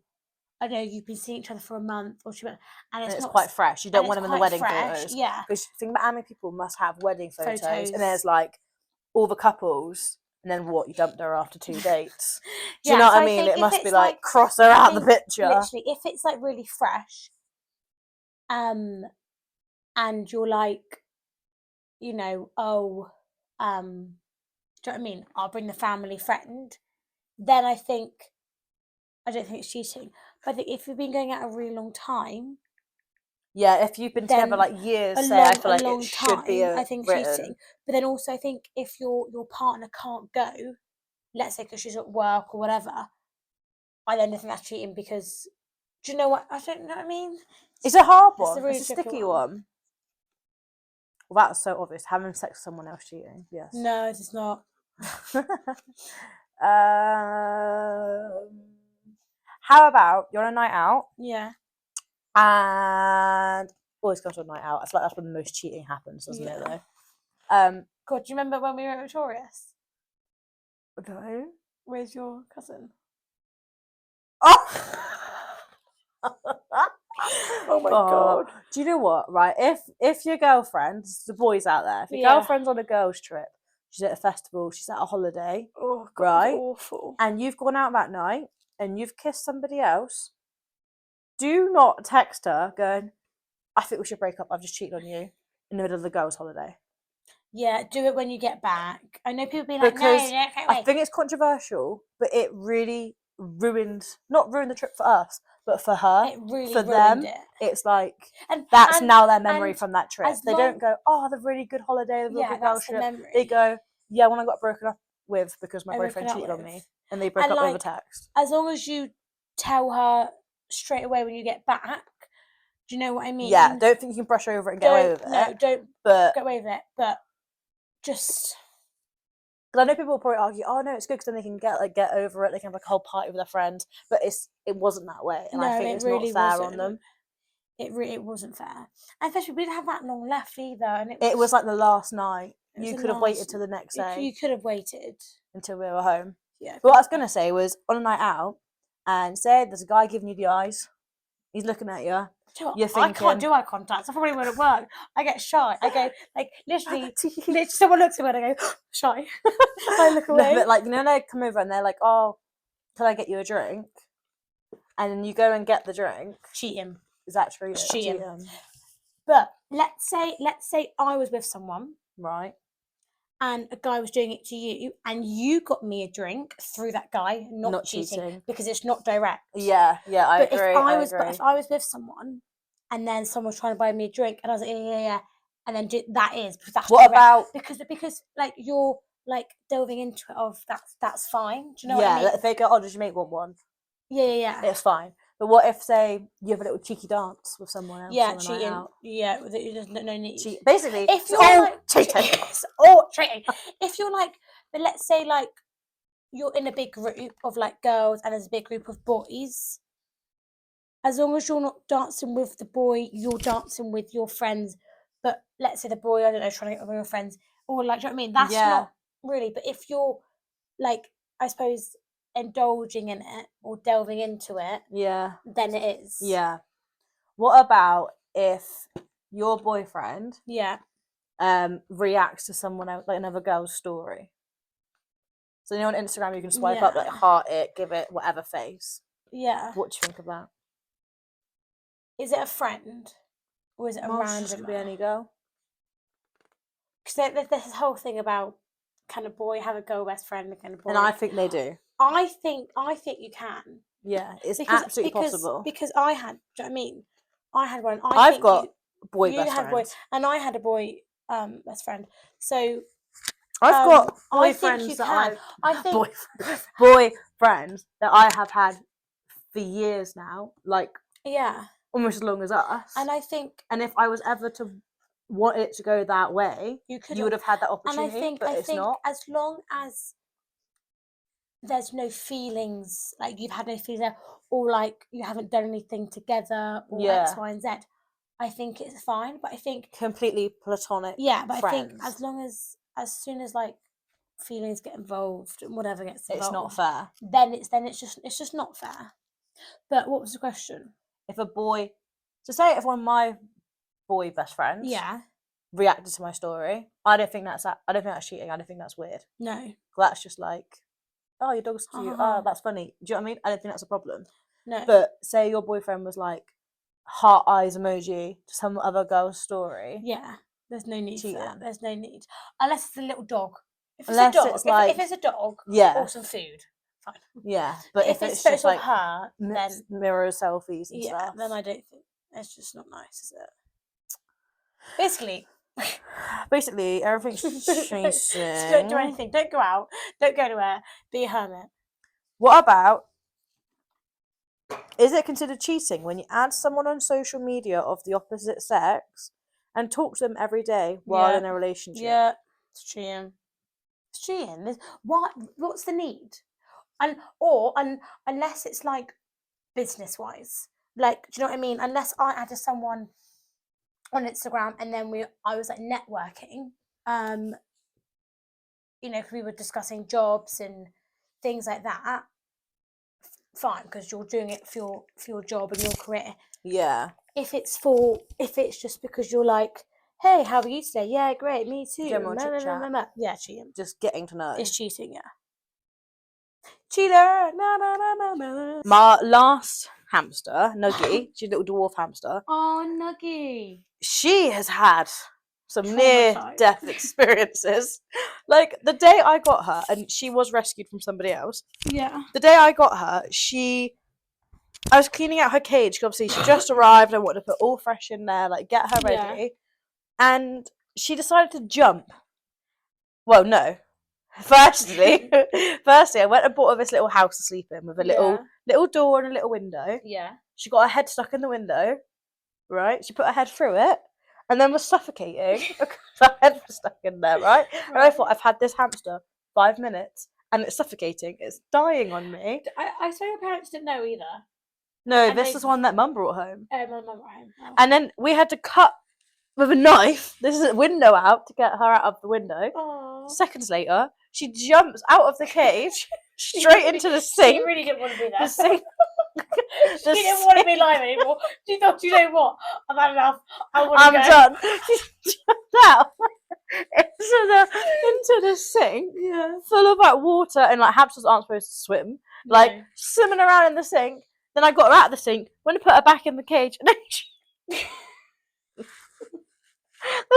I don't know, you've been seeing each other for a month or 2 months, and it's not quite fresh. You don't want them in the wedding photos. Yeah. Because think about how many people must have wedding photos. And there's like all the couples, and then what? You dumped her after 2 dates. Do you know what I mean? It must be like cross her out the picture. Literally, if it's like really fresh, and you're like, you know, do you know what I mean? I'll bring the family friend. Then I don't think it's cheating. But I think if you've been going out a really long time, yeah, if you've been together like years, I feel like it should be I think cheating. But then also, I think if your partner can't go, let's say because she's at work or whatever, I don't think that's cheating because, do you know what? I don't know what I mean. It's a hard one. It's a sticky one. Well, that's so obvious. Having sex with someone else cheating. Yes. No, it's not. How about you're on a night out? Yeah. And always comes to a night out. I feel like that's when the most cheating happens, doesn't it? Though. God, do you remember when we were at Victorious? No. Where's your cousin? Oh. Oh my god. Do you know what? Right, if your girlfriend, the boys out there, if your girlfriend's on a girls' trip, she's at a festival, she's at a holiday, oh god, right? Awful. And you've gone out that night and you've kissed somebody else, do not text her going, I think we should break up, I've just cheated on you, in the middle of the girls' holiday. Yeah, do it when you get back. I know people be like, because no, I think it's controversial, but it really not ruined the trip for us, but for her, it really for them, it's like, and that's now their memory from that trip. They don't go, oh, the really good holiday, the really good girls trip. They go, Yeah, when I got broken up with because my boyfriend cheated on me, and they broke up over text. As long as you tell her straight away when you get back, do you know what I mean? Yeah, don't think you can brush over it and get away with it. No, don't get away with it, but just... Because I know people will probably argue, oh no, it's good because then they can get over it, they can have like a whole party with their friends, but it wasn't that way, and I think it's really not fair on them. It wasn't fair, and especially we didn't have that long left either, and it was like the last night. You could have waited till the next day. You could have waited until we were home. Yeah. But what I was gonna say was, on a night out, and say there's a guy giving you the eyes, he's looking at you. You're thinking, I can't do eye contact. I probably wouldn't work. I get shy. I go like literally someone looks at me and I go shy. I look away. No, but like, you know, they come over and they're like, "Oh, can I get you a drink?" And then you go and get the drink. Cheating. Is that true? It's cheating. But let's say I was with someone, right, and a guy was doing it to you, and you got me a drink through that guy, not cheating because it's not direct. Yeah, I agree. But if I was with someone, and then someone was trying to buy me a drink, and I was like, yeah, and then that is because that's what direct. About because like you're like delving into it of that's fine. Do you know what I mean? Yeah, if they go, oh, did you make one? Yeah. It's fine. But what if, say, you have a little cheeky dance with someone else? Yeah, cheating. Yeah, there's no need. Basically, if you're like cheating. Cheating. If you're like, but let's say like you're in a big group of like girls and there's a big group of boys. As long as you're not dancing with the boy, you're dancing with your friends. But let's say the boy, I don't know, trying to get with your friends, or like, do you know what I mean? That's not really. But if you're like, I suppose, indulging in it or delving into it, then it is. Yeah. What about if your boyfriend reacts to someone else, like another girl's story? So you know on Instagram you can swipe up, like heart it, give it whatever face. Yeah. What do you think of that? Is it a friend or is it a random? Could be any girl. Because there's this whole thing about, can a boy have a girl best friend and can a boy? And I think they do. I think you can. Yeah, it's absolutely possible. Because I had, do you know what I mean? I had one. I've got boy best friends. And I had a boy best friend. So I've got boyfriends boyfriends that I have had for years now, like almost as long as us. And I think, and if I was ever to want it to go that way, you would have had that opportunity. And I think not. As long as there's no feelings, like you've had no feelings there, or like you haven't done anything together, or X, Y, and Z, I think it's fine. But I think completely platonic. Yeah, but friends. I think as soon as like feelings get involved and whatever gets involved, it's not fair. Then it's just not fair. But what was the question? If a boy, so say if one of my boy best friends, reacted to my story, I don't think that's cheating. I don't think that's weird. No, that's just like, oh, your dog's cute. Oh, that's funny. Do you know what I mean? I don't think that's a problem. No. But say your boyfriend was like heart eyes emoji to some other girl's story. Yeah, there's no need for that. There's no need. Unless it's a little dog. If it's a dog or some food, fine. Yeah, but if it's just like her, then mirror selfies and stuff. Then I don't think it's just not nice, is it? Basically, everything's chasing. So don't do anything. Don't go out. Don't go anywhere. Be a hermit. What about, is it considered cheating when you add someone on social media of the opposite sex and talk to them every day while in a relationship? Yeah, it's cheating. It's cheating. What's the need? Unless it's like business wise, like, do you know what I mean? Unless I added someone on Instagram and then I was like networking, because we were discussing jobs and things like that. Fine, because you're doing it for your job and your career. Yeah. If it's just because you're like, hey, how are you today? Yeah, great, me too. Yeah, cheating. Just getting to know. It's cheating, yeah. Cheater. No. My last hamster, Nuggy, she's a little dwarf hamster. Oh, Nuggy. She has had some near-death experiences. Like, the day I got her, and she was rescued from somebody else. Yeah. The day I got her, I was cleaning out her cage, because obviously she just arrived, I wanted to put all fresh in there, like, get her ready. Yeah. And she decided to jump. Well, no. Firstly, I went and bought her this little house to sleep in with a little door and a little window. Yeah. She got her head stuck in the window, right? She put her head through it and then was suffocating because her head was stuck in there, right? And I thought, I've had this hamster 5 minutes and it's suffocating. It's dying on me. I saw your parents didn't know either. No, this is one that Mum brought home. Oh, my mum brought home. Oh. And then we had to cut with a knife this window out to get her out of the window. Aww. Seconds later, she jumps out of the cage straight into the sink. She really didn't want to be there. The sink. She didn't want to be live anymore. She thought, you know what? I've had enough. I'm done. She jumped out into the sink, full of like water, and like hamsters aren't supposed to swim, like swimming around in the sink. Then I got her out of the sink, went to put her back in the cage, and then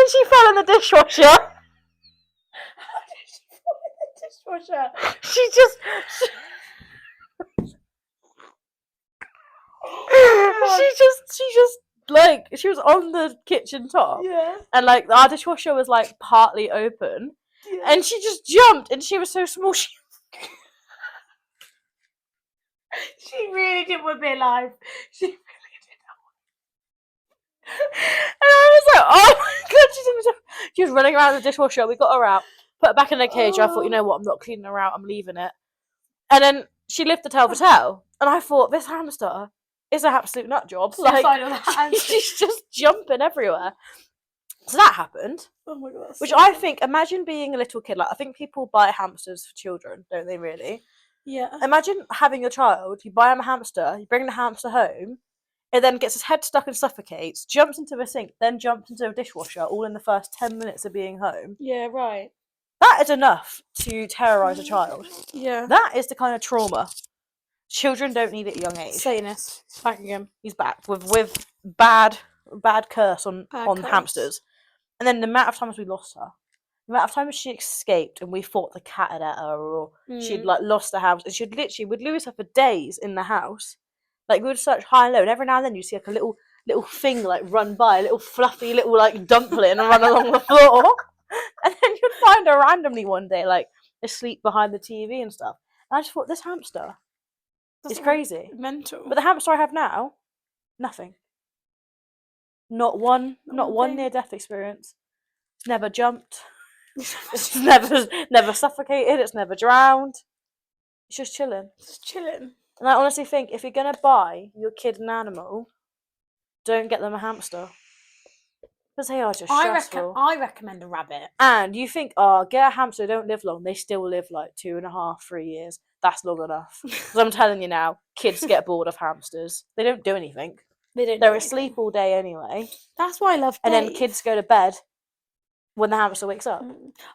she fell in the dishwasher. How did she fall in the dishwasher? She just like, she was on the kitchen top, and like our dishwasher was like partly open, and she just jumped, and she was so small. She really didn't want to be alive. She really didn't. And I was like, oh my god, she was running around the dishwasher. We got her out, put her back in the cage. I thought, you know what, I'm not cleaning her out, I'm leaving it. And then she lived to tell the tale, and I thought, this hamster is an absolute nut job. Like, she's just jumping everywhere. So that happened. Oh my god. Which I think, imagine being a little kid. Like, I think people buy hamsters for children, don't they really? Yeah. Imagine having a child, you buy him a hamster, you bring the hamster home, it then gets his head stuck and suffocates, jumps into a sink, then jumps into a dishwasher, all in the first 10 minutes of being home. Yeah, right. That is enough to terrorise a child. Yeah. That is the kind of trauma. Children don't need it at a young age. Satanist. Back again. He's back with bad curse on hamsters. And then the amount of times we lost her. The amount of times she escaped and we thought the cat had at her, or she'd like lost the house, and would lose her for days in the house. Like, we would search high and low, and every now and then you'd see like a little thing like run by, a little fluffy little like dumpling and run along the floor. And then you'd find her randomly one day, like asleep behind the TV and stuff. And I just thought, this hamster is crazy. Mental. But the hamster I have now, nothing. Not one near death experience. It's never jumped. It's never suffocated. It's never drowned. It's just chilling. And I honestly think, if you're gonna buy your kid an animal, don't get them a hamster, because they are just stressful. I recommend a rabbit. And you think, oh, get a hamster, they don't live long. They still live like 2.5, 3 years. That's long enough. Because I'm telling you now, kids get bored of hamsters. They don't do anything. They're asleep all day anyway. That's why I love Dave. And then kids go to bed when the hamster wakes up.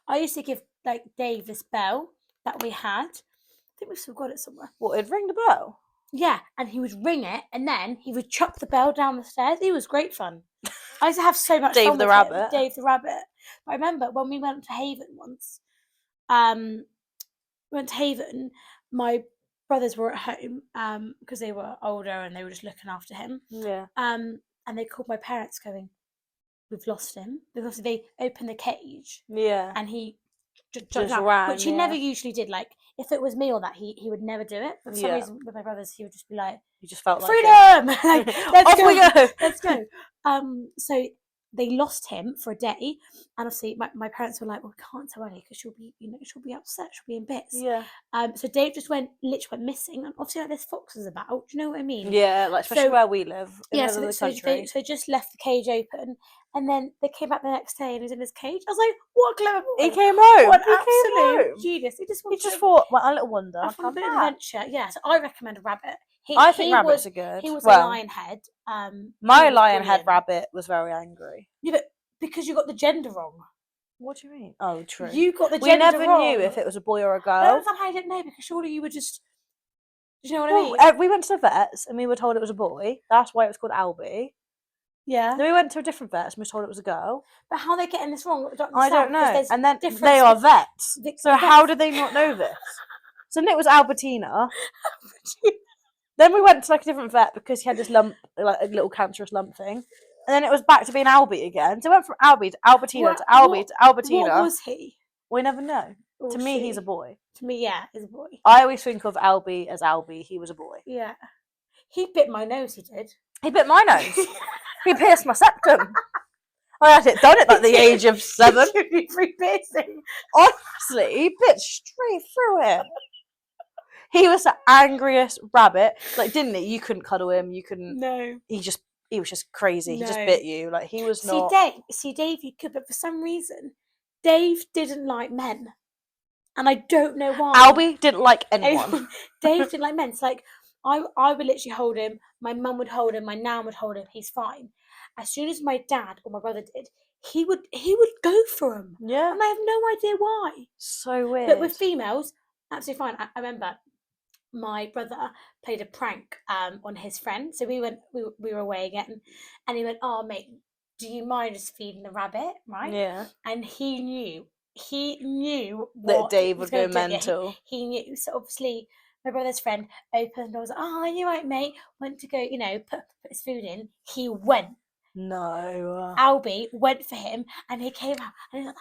I used to give like Dave this bell that we had. I think we've still got it somewhere. What, it'd ring the bell? Yeah, and he would ring it, and then he would chuck the bell down the stairs. It was great fun. I used to have so much fun with him. Dave the rabbit. But I remember when we went to Haven once, my brothers were at home because they were older and they were just looking after him. Yeah. And they called my parents going, we've lost him. Because they opened the cage. Yeah. And he just ran, which he never usually did. Like, if it was me or that, he would never do it. But for some reason, with my brothers, he would just be like, "You just felt like freedom! Like, off we go! Let's go!" So they lost him for a day, and obviously my parents were like, "Well, we can't tell Ellie because she'll be upset, she'll be in bits." Yeah. So Dave just literally went missing, and obviously like, there's foxes about. Do you know what I mean? Yeah, like especially where we live. So they just left the cage open. And then they came back the next day and he was in his cage. I was like, what a clever boy. He came home. What an absolute genius. He just thought, well, a little wonder. A bit of adventure. Yeah, so I recommend a rabbit. I think rabbits are good. He was a lion head. My lion head rabbit was very angry. Yeah, but because you got the gender wrong. What do you mean? Oh, true. You got the gender wrong. We never knew if it was a boy or a girl. I don't understand how you didn't know, because surely you were just... Do you know what I mean? We went to the vets and we were told it was a boy. That's why it was called Albie. Yeah. Then we went to a different vet and we were told it was a girl. But how are they getting this wrong? I don't know. And then they are vets. So how did they not know this? So then it was Albertina. Then we went to like a different vet because he had this lump, like a little cancerous lump thing. And then it was back to being Albie again. So it went from Albie to Albertina to Albie to Albertina. What was he? We never know. To me, he's a boy. To me, yeah, he's a boy. I always think of Albie as Albie. He was a boy. Yeah. He bit my nose, he did. He bit my nose. He pierced my septum. I had it done at like the age of 7. Free piercing. Honestly, he bit straight through it. He was the angriest rabbit. Like, didn't he? You couldn't cuddle him. You couldn't. No. He was just crazy. No. He just bit you. Like, he was not. See, Dave, you could, but for some reason, Dave didn't like men. And I don't know why. Albie didn't like anyone. Dave didn't like men. It's like, I would literally hold him. My mum would hold him. My nan would hold him. He's fine. As soon as my dad or my brother did, he would go for him. Yeah. And I have no idea why. So weird. But with females, absolutely fine. I remember my brother played a prank on his friend. So we were away again, and he went, "Oh mate, do you mind us feeding the rabbit?" Right? Yeah. And he knew that Dave would go mental. He knew. So obviously, my brother's friend opened the door. Was like, "Oh, you're right, mate." Went to go, put his food in. He went. No. Albie went for him, and he came out, and he was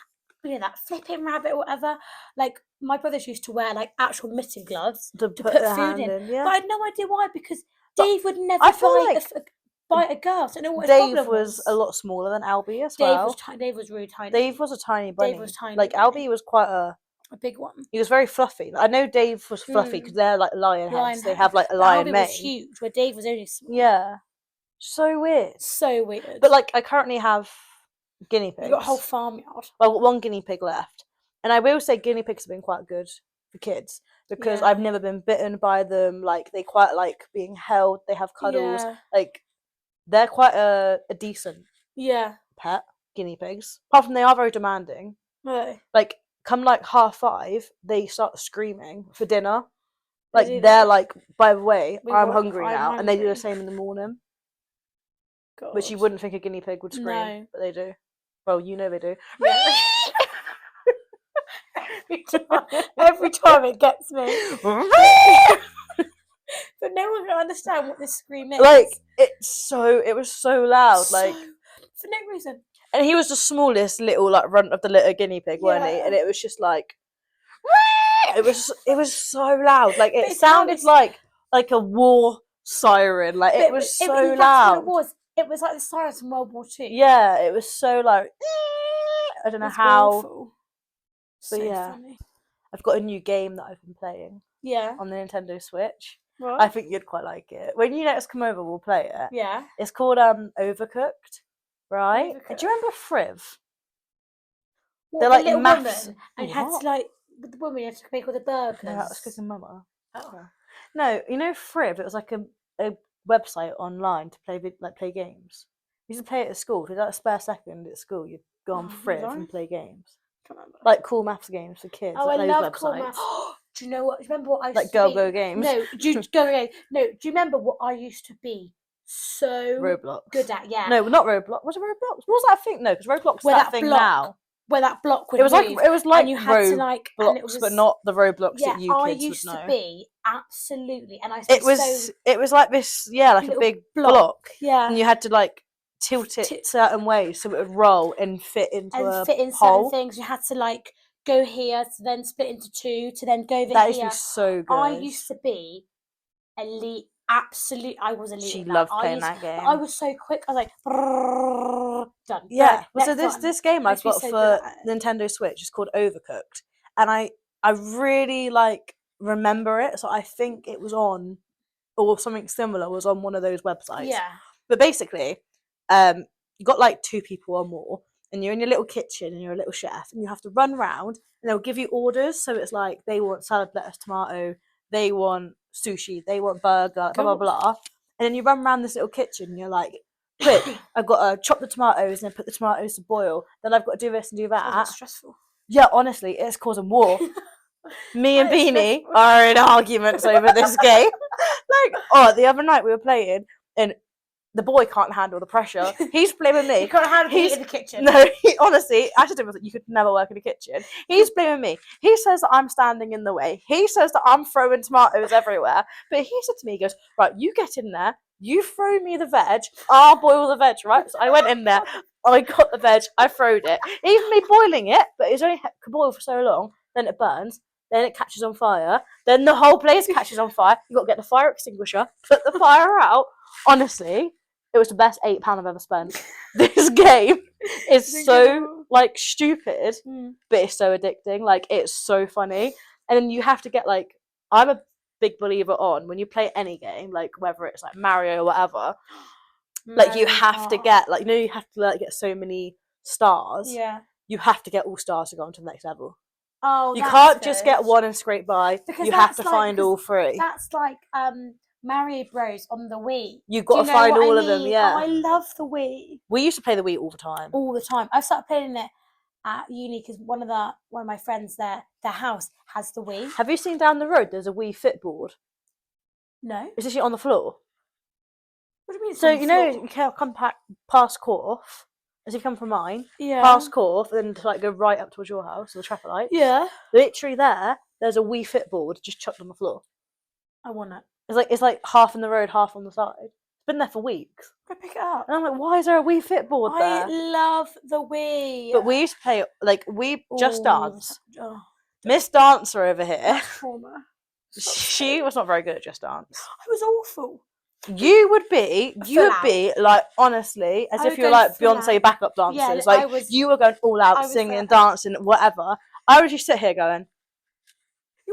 like, that flipping rabbit or whatever. Like, my brothers used to wear like actual mitting gloves to put food in. Yeah. But I had no idea why, because Dave would never bite a girl. So I don't know what his problem was. Dave was a lot smaller than Albie as well. Dave was really tiny. Dave was a tiny bunny. Dave was tiny. Like, Albie was quite a big one. He was very fluffy. I know Dave was fluffy because they're like lion heads. They have like a lion mane. Albie was huge, where Dave was only small. Yeah. So weird. So weird. But like, I currently have guinea pigs. You've got a whole farmyard. Well, I've got one guinea pig left. And I will say guinea pigs have been quite good for kids because I've never been bitten by them. Like, they quite like being held. They have cuddles. Yeah. Like, they're quite a decent pet, guinea pigs. Apart from they are very demanding. Really? Like, come like 5:30, they start screaming for dinner. Like, they're like, by the way, I'm hungry now. And they do the same in the morning. God. Which you wouldn't think a guinea pig would scream, but they do. Well, they do. Yeah. every time it gets me. But no one can understand what this scream is. Like, it was so loud, like for no reason. And he was the smallest little like runt of the litter guinea pig, weren't he? And it was just like it was so loud. Like, it sounded like a war siren. Like, it was so loud. That's what it was. It was like the sirens from World War II. Yeah, it was so like I don't know how. Awful. But so funny. I've got a new game that I've been playing. Yeah. On the Nintendo Switch. What? I think you'd quite like it. When you next come over, we'll play it. Yeah. It's called Overcooked, right? Overcooked. Do you remember Friv? What, they're like maths. And you had to like with the woman you had to make all the burgers. No, that was Cooking Mama. Oh. No, Friv. It was like a website online to play games. You used to play it at school. If you had a spare second at school, you'd go on Friv and play games. Like cool maths games for kids. Oh, like I those love websites. cool maths. Do you know what? Do you remember what I used like to Girl be? Go Games. No, do you remember what I used to be so Roblox. good at? Yeah. No, not Roblox. Was it Roblox? What was that thing? No, because Roblox is that thing now. Where that block would move. It was like and you had to like Roblox, and it was, but not the Roblox that you kids would know. I used to be absolutely, and it was like this, like a big block. Yeah. And you had to like tilt it certain ways so it would roll and fit into a fit in hole. Certain things. You had to like go here to then split into two to then go there. That used to be so good. I used to be elite. Absolutely, I was elite. She loved playing that game. I was so quick. I was like, done. Yeah. So this game I've got for Nintendo Switch is called Overcooked, and I really like remember it. So I think it was on, or something similar was on one of those websites. Yeah. But basically, you got like 2 people or more, and you're in your little kitchen and you're a little chef, and you have to run around and they'll give you orders. So it's like they want salad, lettuce, tomato, they want sushi, they want burger, blah blah blah. And then you run around this little kitchen and you're like, quick, I've got to chop the tomatoes and then put the tomatoes to boil. Then I've got to do this and do that. That's stressful. Yeah, honestly, it's causing war. Me and Beanie are in arguments over this game. The other night we were playing and the boy can't handle the pressure. He's blaming me. You can't handle it in the kitchen. No, honestly, I just think you could never work in a kitchen. He's blaming me. He says that I'm standing in the way. He says that I'm throwing tomatoes everywhere. But he said to me, he goes, right, you get in there. You throw me the veg. I'll boil the veg, right? So I went in there. I got the veg. I throwed it. Even me boiling it, but it only could boil for so long. then it burns, then it catches on fire, then the whole place catches on fire. You got to get the fire extinguisher, put the fire out. Honestly, it was the best £8 I've ever spent. This game is so like stupid, but it's so addicting. Like it's so funny, and then you have to get like, I'm a big believer on when you play any game, like whether it's like Mario or whatever, like you have to get like, you have to like get so many stars. Yeah. You have to get all stars to go on to the next level. Oh, you can't just get one and scrape by. Because you have to find all 3. That's like Mario Bros on the Wii. You've got to find all of them. Yeah. Oh, I love the Wii. We used to play the Wii all the time. All the time. I started playing it at uni because one of my friends their house has the Wii. Have you seen down the road? There's a Wii Fit board. No. It's actually on the floor. What do you mean? So you know you can come past Corf, as you come from mine. Yeah. Past Corf, and to like go right up towards your house, the traffic lights. Yeah. Literally there's a Wii Fit board just chucked on the floor. I want it. It's like half in the road, half on the side. It's been there for weeks. Go pick it up. And I'm like, why is there a Wii Fit board there? I love the Wii. But we used to play like Just Dance. Oh, Miss Dancer over here. She was not very good at Just Dance. I was awful. You would be like, honestly, as if you're like Beyonce backup dancers. Yeah, like you were going all out, singing, dancing, whatever. I would just sit here going.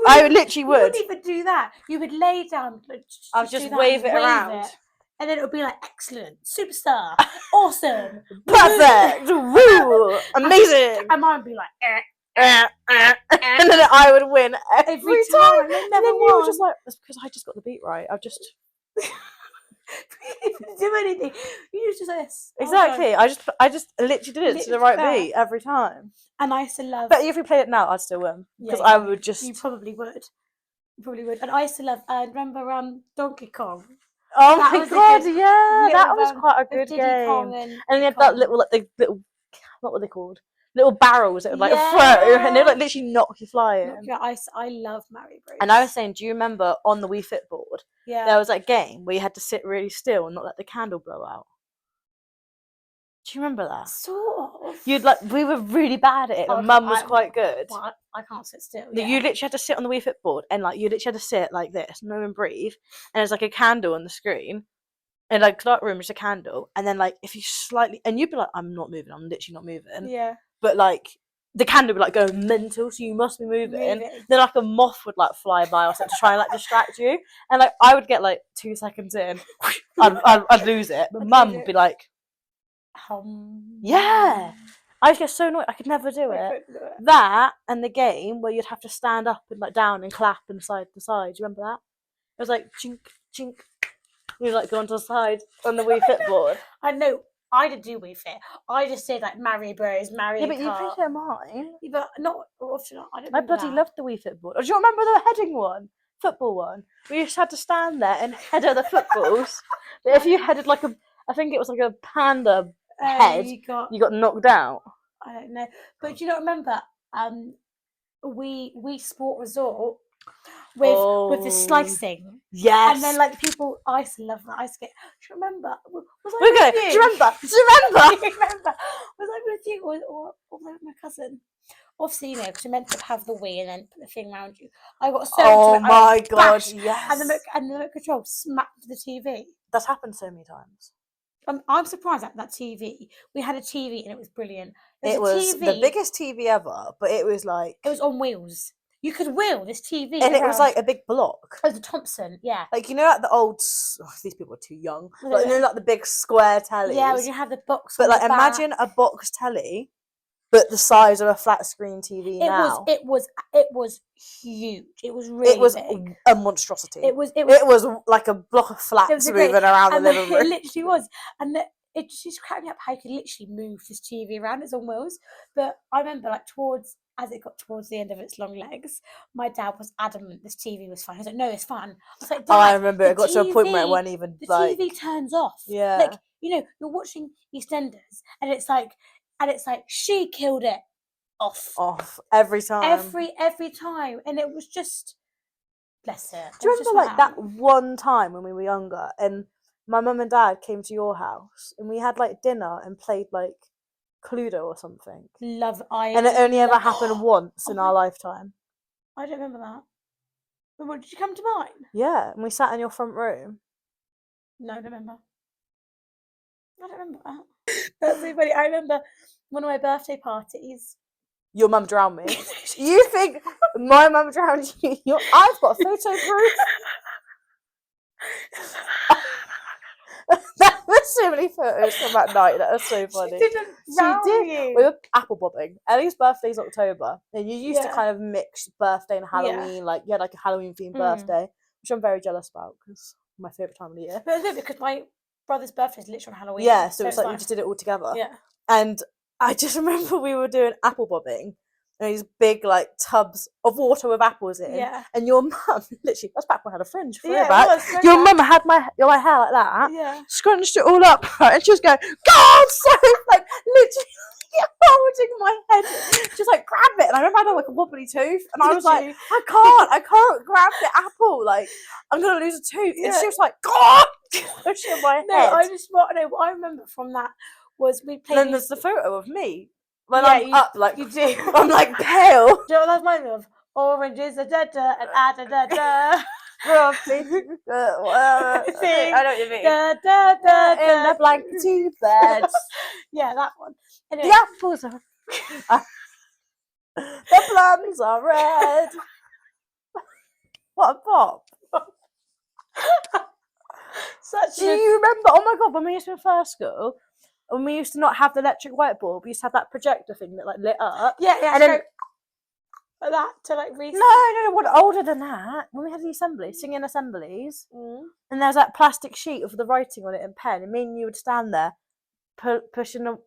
I literally would. You wouldn't even do that. You would lay down. I would just wave it around. And then it would be like, excellent, superstar, awesome, perfect, woo, amazing. And mine would be like, and then I would win every time. And then you were just like, that's because I just got the beat right. I've just. You didn't do anything. You used to say this. Exactly. I just literally did it to the right beat every time. And I used to love. But if we played it now, I'd still win because I would just. You probably would. And I used to love. Remember Donkey Kong. Oh my god! That was quite a good game. And then you had that little like the little, what were they called? Little barrels that would like throw, and they would like literally knock you flying. Yeah, I love Mario Bros. And I was saying, do you remember on the Wii Fit board? Yeah. There was that game where you had to sit really still and not let the candle blow out. Do you remember that? Sort of. We were really bad at it, and Mum was quite good. Well, I can't sit still. Yeah. You literally had to sit on the Wii Fit board, and like you literally had to sit like this, no one breathe, and there's like a candle on the screen, and like dark room, just a candle, and then like if you slightly, and you'd be like, I'm not moving, I'm literally not moving. Yeah. But like the candle would like go mental, so you must be moving. Then like a moth would like fly by or something to try and like distract you, and like I would get like 2 seconds in, I'd lose it, but Mum would be like. Yeah, I just get so annoyed. I could never do it. That and the game where you'd have to stand up and like down and clap and side to side. Do you remember that? It was like chink chink. You like go onto the side on the Wii Fit board. I know. I didn't do Wii Fit. I just did like Mario Bros, Mario Kart. Yeah, but you played it mine. Yeah, but not often. I don't. I bloody loved the Wii Fit board. Do you remember the heading one? Football one. We just had to stand there and head at the footballs. But if you headed like I think it was like a panda head, you got knocked out. I don't know, but do you not remember we Sport Resort with the slicing? Yes. And then like people, I used to love that. I used to get. Do you remember? Was I with you? Do you remember? Do you remember? Was I with you or with my cousin? Obviously, you know, because you're meant to have the Wii and then put the thing around you. I got so. Oh my god! Yes. And the remote control smacked the TV. That's happened so many times. I'm surprised at that TV. We had a TV and it was brilliant. It was the biggest TV ever, but it was like... It was on wheels. You could wheel this TV and it was like a big block. Oh, the Thompson, yeah. Like, you know, like the old... Oh, these people are too young. Like, you know, like the big square tellies. Yeah, when you have the box but like, imagine a box telly, but the size of a flat screen TV now. It was huge. It was really big. A monstrosity. It was like a block of flats moving around the living room. It literally was. And it just cracked me up how you could literally move this TV around. It's on wheels. But I remember like as it got towards the end of its long legs, my dad was adamant this TV was fine. I was like, no, it's fine. I was like, Dad, I remember it got to a point where it wasn't even the TV turns off. Yeah. Like, you know, you're watching EastEnders and it's like she killed it off every time. Every time. And it was just bless it. Do you remember like that one time when we were younger and my mum and dad came to your house and we had like dinner and played like Cluedo or something. And it only ever happened once in our lifetime. I don't remember that. What, did you come to mine? Yeah, and we sat in your front room. No, I don't remember. I don't remember that. That's so funny. I remember one of my birthday parties. Your mum drowned me. You think my mum drowned you? I've got a photo proof. There were so many photos from that night that are so funny. She did. You. We were apple bobbing. Ellie's birthday's October, and you used to kind of mix birthday and Halloween. Yeah. Like you had like a Halloween themed birthday, which I'm very jealous about because my favourite time of the year. But it's because my brother's birthday is literally on Halloween. Yeah, so it's like we just did it all together. Yeah. And I just remember we were doing apple bobbing. And these big like tubs of water with apples in. Yeah. And your mum, literally, that's back when I had a fringe. Your mum had my hair like that. Yeah. Scrunched it all up, right? And she was going, God! So like literally holding my head. She was like, grab it. And I remember I had like a wobbly tooth. And I was like, I can't grab the apple. Like, I'm gonna lose a tooth. Yeah. And she was like, God! Pushing my head. What I remember from that was we played. And then there's the photo of me. When I'm up, like you do, I'm like pale. Do you know what that's mine of? Oranges are da-da and da-da-da. I know what you mean. Da-da-da-da. In the blankety bed. Yeah, that one. Anyway. The apples are... the plums are red. What a pop. Do you remember, oh my God, when we used to be in first school, when we used to not have the electric whiteboard, we used to have that projector thing that like lit up. Yeah, and then like that to like read. No, what older than that? When we had the assembly, singing assemblies, and there's that plastic sheet with the writing on it in pen, and me and you would stand there, pushing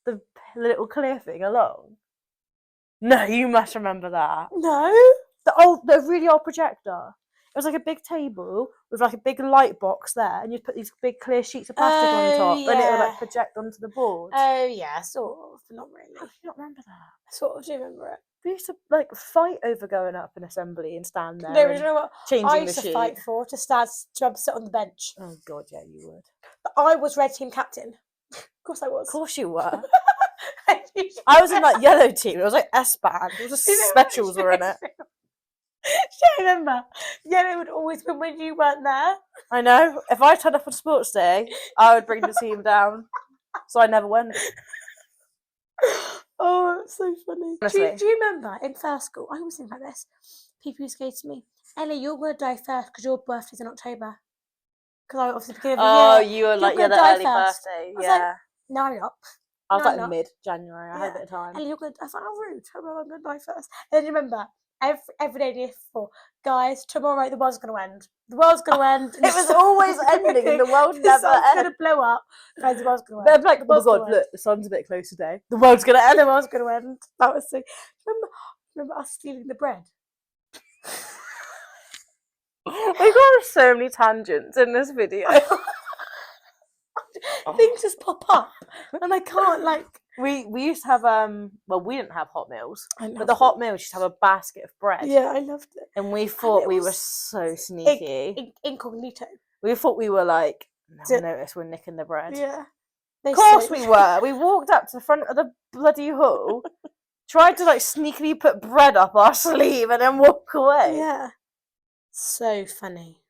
the little clear thing along. No, you must remember that. No, the really old projector. It was like a big table with like a big light box there, and you'd put these big clear sheets of plastic on top, and it would like project onto the board. Oh yeah, sort of, but not really. I do not remember that. I sort of do remember it. We used to like fight over going up an assembly and stand there. No, you know what? Changing I used the to sheet. fight for to sit on the bench. Oh God, yeah, you would. But I was red team captain. Of course I was. Of course you were. I was in that yellow team. It was like S-band. It was just specials were in it. I remember. Yeah, it would always be when you weren't there. I know. If I turned up on sports day, I would bring the team down. So I never went. Oh, that's so funny. Do you remember in first school? I always think about this. People used to say to me, Ellie, you're going to die first because your birthday's in October. Because I obviously beginning of the year. Oh, you were like, the early birthday. Yeah. Like, no, I'm not. I was like mid-January. I had a bit of time. Ellie, you're going to... I was like, oh, rude. I'm going to die first. And then you remember... Every day in year 4, guys, tomorrow the world's going to end. The world's going to end. It was always ending and the world never ends. It's going to blow up. Guys, the world's going to end. They're like, oh my God, look, the sun's a bit close today. The world's going to end. The world's going to end. That was so... Remember us stealing the bread? We've got so many tangents in this video. Things just pop up and I can't like... We used to have we didn't have hot meals, but the hot meals used to have a basket of bread. Yeah, I loved it. And we thought we were so sneaky. Incognito. We thought we were like, no one noticed we're nicking the bread. Yeah. Of course we were. We walked up to the front of the bloody hall, tried to like sneakily put bread up our sleeve and then walk away. Yeah. So funny.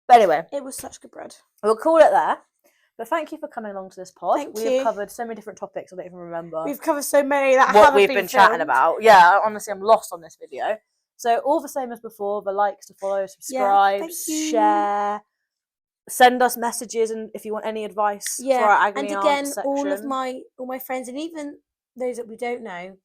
But anyway. It was such good bread. We'll call it there. But thank you for coming along to this pod. Thank you. We've covered so many different topics I don't even remember. We've covered so many that what we've been chatting about. Yeah, honestly, I'm lost on this video. So all the same as before: the likes, to follow, subscribe, share, send us messages, and if you want any advice for our agony and again, section. all my friends, and even those that we don't know,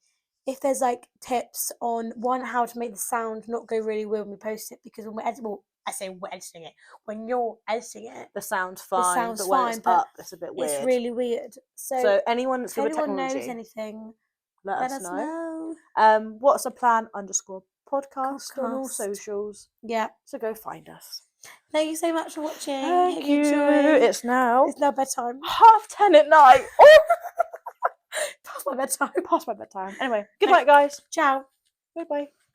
if there's like tips on how to make the sound not go really weird when we post it, because when we're editing, I say we're editing it. When you're editing it, the sound's fine. But when it's up, it's a bit weird. It's really weird. So anyone that's good with technology, knows anything, let us know. What's a plan _podcast on all socials. Yeah. So go find us. Thank you so much for watching. Thank you. It's now bedtime. 10:30 at night. Past my bedtime. Anyway, good night, guys. Ciao. Bye-bye.